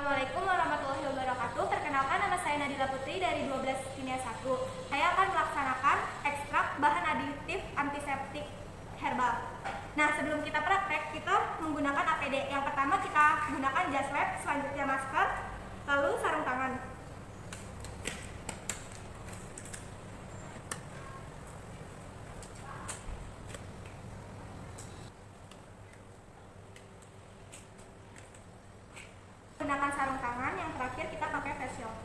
Assalamualaikum warahmatullahi wabarakatuh. Perkenalkan, nama saya Nadila Putri dari 12 Kimia 1. Saya akan melaksanakan ekstrak bahan aditif antiseptik herbal. Nah, sebelum kita praktek, kita menggunakan APD. Yang pertama kita gunakan jas lab, selanjutnya masker, lalu sarung tangan. Gunakan sarung tangan, yang terakhir kita pakai face shield.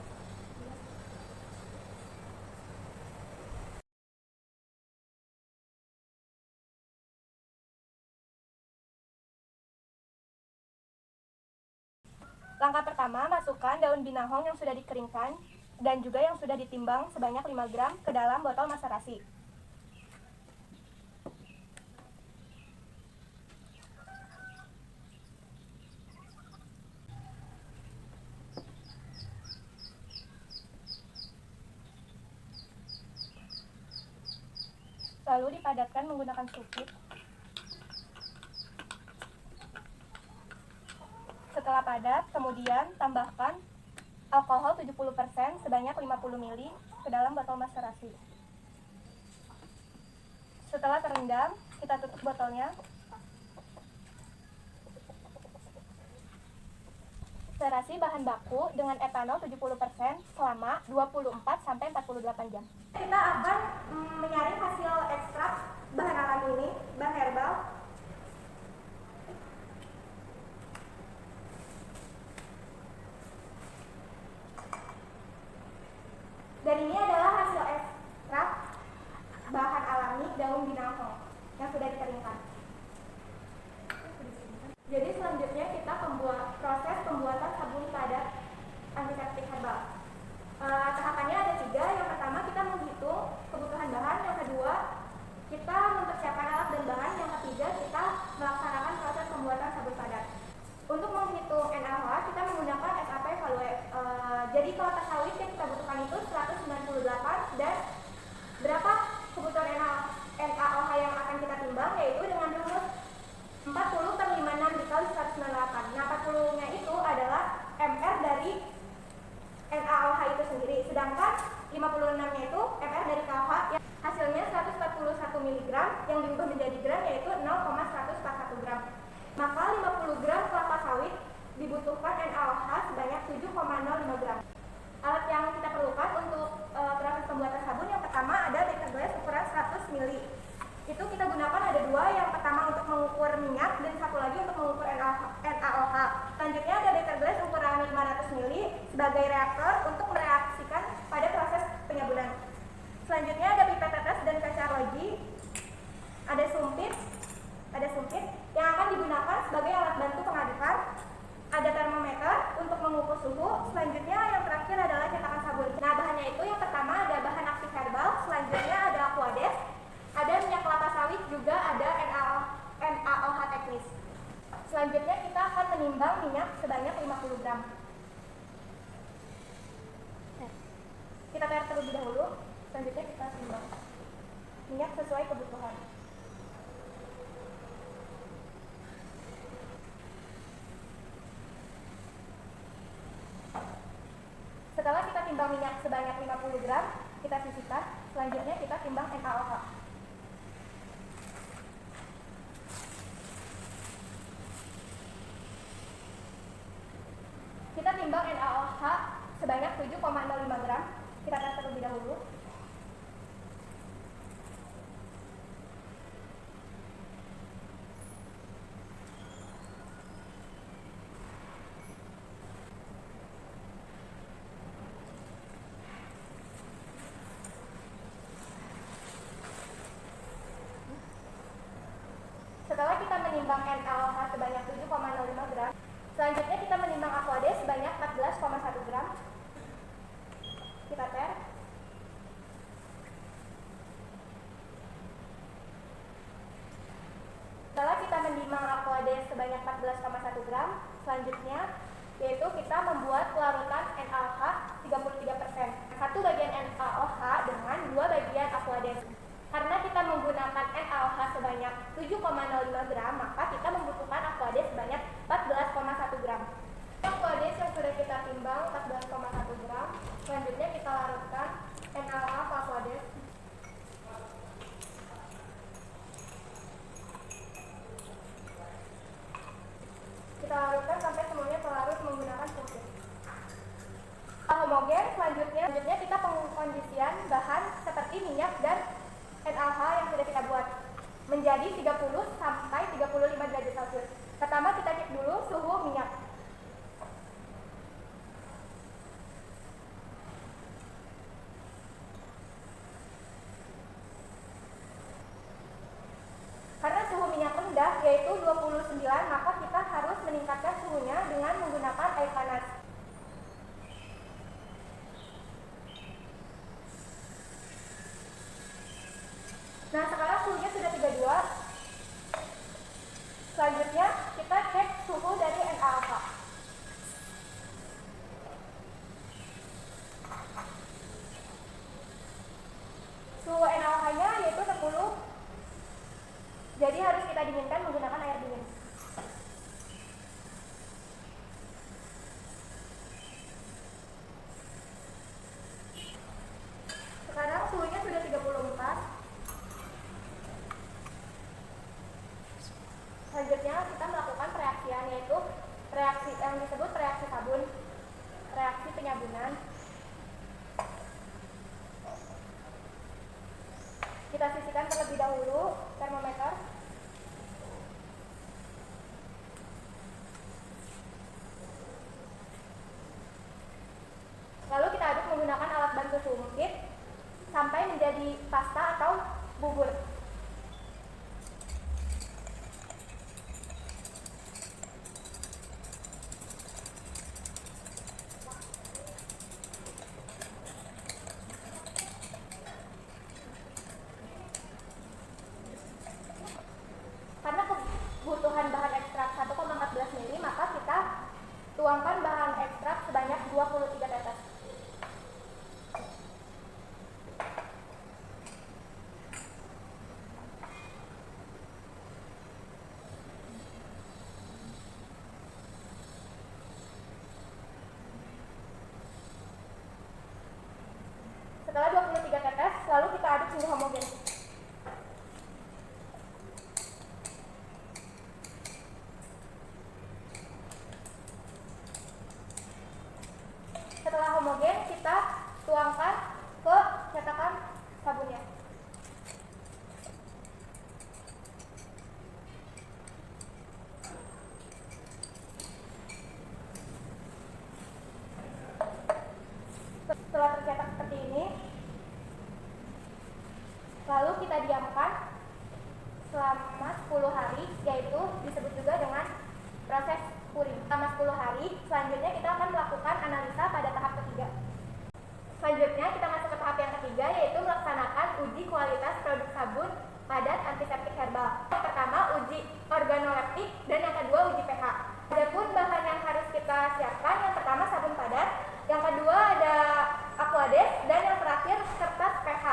Langkah pertama, masukkan daun binahong yang sudah dikeringkan dan juga yang sudah ditimbang sebanyak 5 gram ke dalam botol maserasi. Lalu dipadatkan menggunakan supit. Setelah padat, kemudian tambahkan alkohol 70% sebanyak 50 ml ke dalam botol maserasi. Setelah terendam, kita tutup botolnya. Maserasi bahan baku dengan etanol 70% selama 24-48 jam. Kita akan menyaring hasil ekstrak bahan alami ini, bahan herbal. Dan ini adalah hasil ekstrak bahan alami daun binahong yang sudah dikeringkan. Jadi selanjutnya kita proses pembuatan sabun padat antiseptik herbal. Tahapannya ada 3. Yang pertama kita menghitung kebutuhan bahan, yang kedua kita mempersiapkan alat dan bahan, yang ketiga kita melaksanakan proses pembuatan sabun padat. Untuk menghitung NaOH kita menggunakan SAP Evaluate. Jadi kualitas sawit yang kita butuhkan itu 198 dan berapa kebutuhan NaOH yang akan kita timbang yaitu dengan rumus 40/56 dikali 198. Nah, 40-nya itu adalah MR dari NaOH itu sendiri, sedangkan 56-nya itu MR dari KOH yang hasilnya 141 mg yang diubah menjadi gram yaitu 0,141 gram. Maka 50 gram kelapa sawit dibutuhkan NaOH sebanyak 7,05 gram. Alat yang kita perlukan untuk proses pembuatan sabun yang pertama ada beker glass ukuran 100 ml. Itu kita gunakan ada 2, yang pertama untuk mengukur minyak dan satu lagi untuk mengukur NaOH. Selanjutnya ada beker glass ukuran 500 ml sebagai reaktor untuk mereaksikan pada proses penyabunan. Selanjutnya ada pipet tetes dan PCR logi. Ada sumpit yang akan digunakan sebagai alat bantu pengadukan. Ada termometer untuk mengukur suhu. Selanjutnya yang terakhir adalah cetakan sabun. Nah, bahannya itu yang pertama ada bahan aktif herbal, selanjutnya ada aquades, ada minyak kelapa sawit, juga ada NaOH teknis. Selanjutnya kita akan menimbang minyak sebanyak 50 gram. Kita tayar terlebih dahulu, selanjutnya kita timbang minyak sesuai kebutuhan. Setelah kita timbang minyak sebanyak 50 gram, kita sisihkan. Selanjutnya kita timbang NaOH. Kita timbang NaOH sebanyak 7,05 gram. Kita tes terlebih dahulu. Setelah kita menimbang NaOH sebanyak 7,05 gram, selanjutnya kita menimbang aquades sebanyak 14,1 gram. Kita ter. Setelah kita menimbang aquades sebanyak 14,1 gram, selanjutnya yaitu kita membuat pelarutan NaOH 33%. 1 bagian NaOH dengan 2 bagian aquades. Karena kita menggunakan NaOH sebanyak 7,05 gram, maka kita membutuhkan aquades sebanyak 14,1 gram. Aquades yang sudah sudah yaitu 29, maka kita harus meningkatkan suhunya dengan menggunakan air panas. Nah, sekarang suhunya sudah 32. Selanjutnya kita cek suhu dari NaOH. Suhu NaOH-nya yaitu 10. Jadi harus kita dinginkan menggunakan air dingin. Sekarang suhunya sudah 34. Selanjutnya kita melakukan reaksian, yaitu reaksi yang disebut reaksi sabun, reaksi penyabunan. Kita sisihkan terlebih dahulu termometer. Lalu kita aduk menggunakan alat bantu sumpit sampai menjadi pasta atau bubur. Karena kebutuhan bahan ekstrak 1,14 ml, maka kita tuangkan bahan ekstrak sebanyak 23 tetes. Setelah 23 tetes, lalu kita aduk hingga homogen. Setelah homogen, kita tuangkan ke cetakan sabunnya. Setelah tercetak seperti ini, lalu kita diamkan selama 10 hari, yaitu disebut juga dengan proses curing. Selama 10 hari, selanjutnya kita akan melakukan analisa pada tahap ketiga. Selanjutnya kita masuk ke tahap yang ketiga, yaitu melaksanakan uji kualitas produk sabun padat antiseptik herbal. Yang pertama uji organoleptik dan yang kedua uji pH. Adapun bahan yang harus kita siapkan, yang pertama sabun padat, yang kedua ada Aquades, dan yang terakhir kertas pH.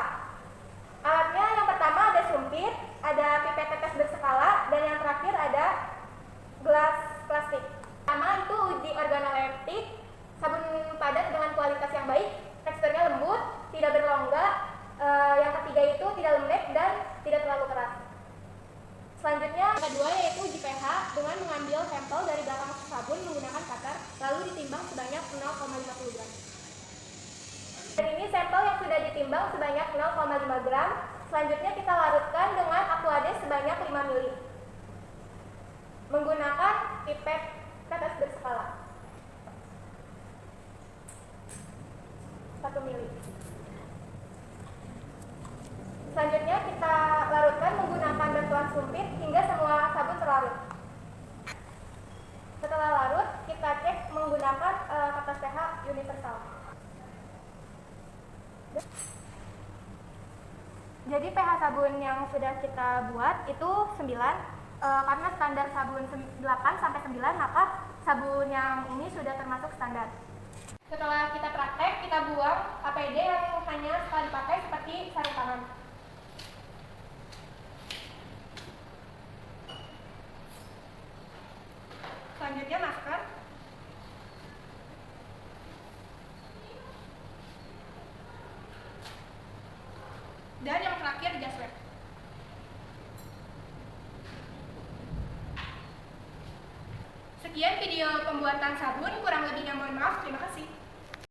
Alatnya yang pertama ada sumpit, ada pipet tetes berskala, dan yang terakhir ada gelas plastik. Pertama itu uji organoleptik, sabun padat dengan kualitas yang baik, teksturnya lembut, tidak berlongga. Yang ketiga itu tidak lembek dan tidak terlalu keras. Selanjutnya yang kedua yaitu uji pH dengan mengambil sampel dari belakang sabun menggunakan cutter, lalu ditimbang sebanyak 0,50 gram. Dan ini sampel yang sudah ditimbang sebanyak 0,5 gram. Selanjutnya kita larutkan dengan Aquades sebanyak 5 ml menggunakan pipet tetes berskala 1 ml. Selanjutnya kita larutkan menggunakan bantuan sumpit hingga semua sabun terlarut. Setelah larut, kita cek menggunakan kertas pH universal. Jadi pH sabun yang sudah kita buat itu 9. Karena standar sabun 8 sampai 9, maka sabun yang ini sudah termasuk standar. Setelah kita praktek, kita buang APD yang hanya sekali dipakai seperti sarung tangan. Selanjutnya masker. Dan yang terakhir jas web. Sekian video pembuatan sabun, kurang lebihnya mohon maaf, terima kasih.